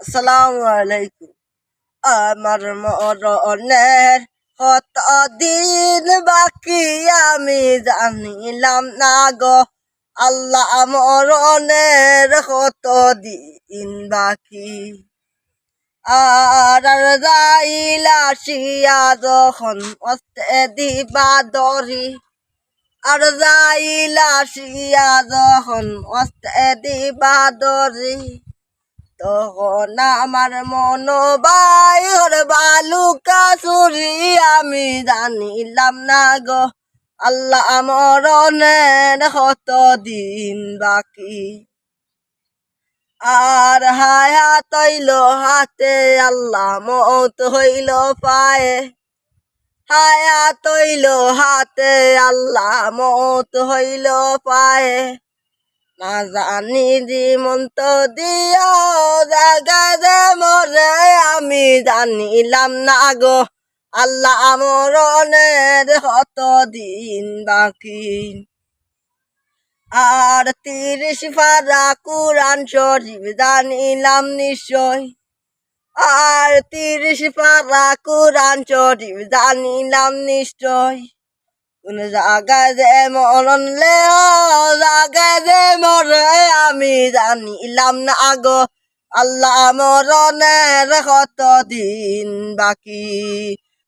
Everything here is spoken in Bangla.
আসসালামু আলাইকুম। আমার মরণের কত দিন বাকি আমি জানিলাম না গো। আল্লাহ মরণের কত দিন বাকি। আর যাইলা শিয়া যখন অস্তে দিবা দরি, আর যাইলা শিয়া যখন অস্তে দিবা দরি, তখন আমার মনোবাই ওর বালুকা চুরি আমি জানিলাম না গো। আল্লাহ মরণের কত দিন বাকি। আর হায়াত হইল হাতে, আল্লাহ মৌত হইল পায়ে। হায়াত হইল হাতে, আল্লাহ মৌত হইল পায়ে। না জানি জীবন তো দিয়া জাগা যে মরে আমি জানিলাম না গো। আল্লাহ মরণের কত দিন বাকি। আর ৩০ পারা কুরআন শরীফ জানিলাম নিশ্চয়। আর ৩০ পারা কুরআন শরীফ জানিলাম নিশ্চয়। কোন জায়গায় যে মরণ জায়গায় যে মরে আমি জানিলাম না গো। আল্লাহ মরণের কত দিন বাকি।